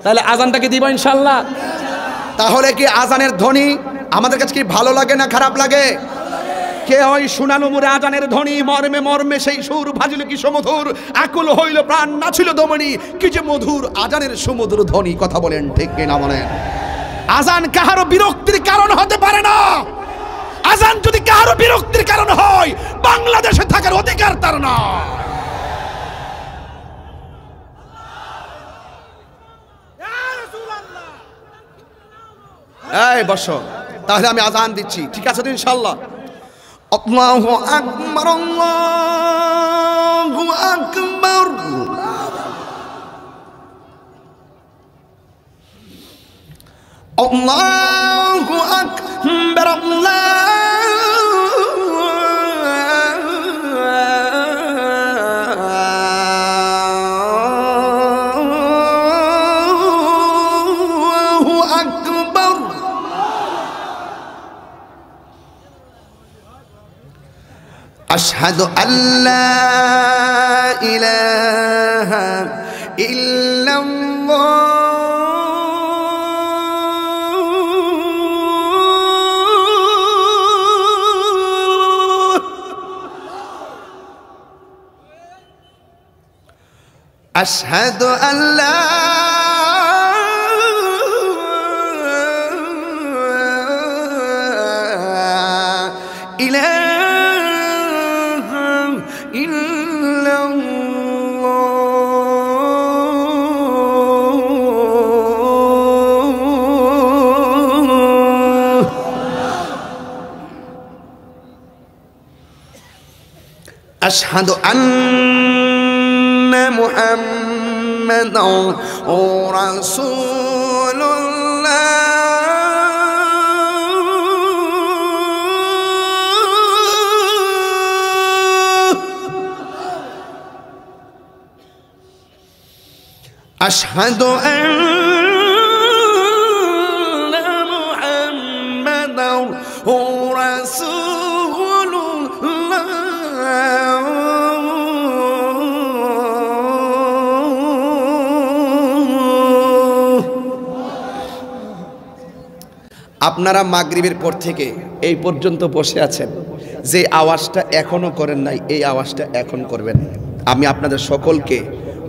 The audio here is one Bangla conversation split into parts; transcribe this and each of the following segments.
তাহলে আজানটাকে দিব ইনশাআল্লাহ। তাহলে কি আজানের ধ্বনি আমাদের কাছে কি ভালো লাগে না খারাপ লাগে? কে ওই শোনানো মুরে আজানের ধ্বনি মর্মে মর্মে সেই সুর ভাজিল কি সমধুর, আকুল হইল প্রাণ নাছিল দমনি, কি যে মধুর আজানের সমুদ্র ধ্বনি। কথা বলেন ঠিক কিনা বলেন? আজান কাহারো বিরক্তির কারণ হতে পারে না। আজান যদি কাহারো বিরক্তির কারণ হয়, বাংলাদেশে থাকার অধিকার তার না। এই বসো, তাহলে আমি আজান দিচ্ছি, ঠিক আছে তো ইনশাআল্লাহ? আল্লাহু আকবার, আল্লাহু আকবার। আল্লাহু আকবার, আল্লাহু আকবার। আশহাদু আল্লা ইলাহা ইল্লাল্লাহ أشهد أن لا إله إلا الله أشهد أن محمد رسول الله أشهد أن محمد رسول الله আপনারা মাগরিবের পর থেকে এই পর্যন্ত বসে আছেন, যে আওয়াজটা এখনো করেন নাই এই আওয়াজটা এখন করবেন। আমি আপনাদের সকলকে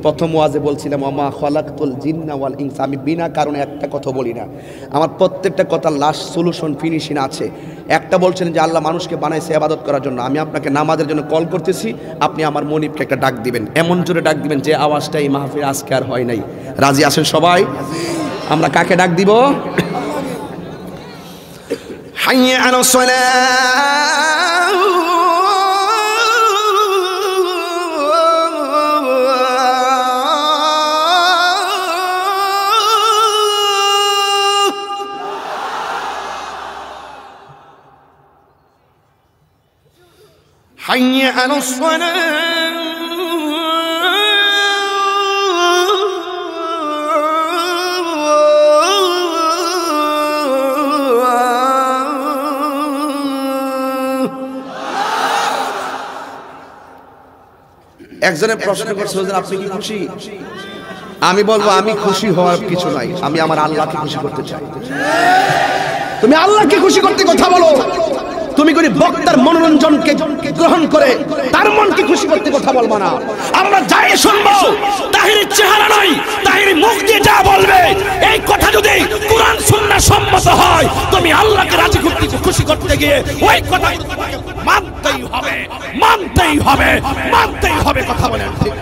প্রথম ওয়াজে বলছিলাম ওমা খলাকতুল জিন্না ওয়াল ইনসা, আমি বিনা কারণে একটা কথা বলি না, আমার প্রত্যেকটা কথা লাস্ট সলিউশন ফিনিশিং আছে। একটা বলছেন যে আল্লাহ মানুষকে বানাইছে ইবাদত করার জন্য, আমি আপনাকে নামাজের জন্য কল করতেছি, আপনি আমার মনিবকে একটা ডাক দিবেন, এমন জোরে ডাক দিবেন যে আওয়াজটা এই মাহফিল আজকে আর হয় নাই। রাজি আছেন সবাই? আমরা কাকে ডাক দিব? হাইয়া আলাস সালাহ, হাইয়া আলাস সালাহ। একজনের প্রশ্ন করছে আপনি কি খুশি? আমি বলবো আমি খুশি হওয়ার কিছু নাই, আমি আমার আল্লাহকে খুশি করতে চাই। তুমি আল্লাহকে খুশি করতে কথা বলো, তুমি করে বক্তার মনোরঞ্জনকে গ্রহণ করে তার মনকে খুশি করতে কথা বলবা না। আমরা যাই শুনবো তাহিরের চেহারা নাই, তাহিরের মুখ দিয়ে যা বলবে এই কথা যদি কোরআন সুন্নাহ সম্মত হয়, তুমি আল্লাহকে রাজি করতে খুশি করতে গিয়ে ওই কথা মানতেই হবে, মানতেই হবে, মানতেই হবে। কথা বলেন ঠিক?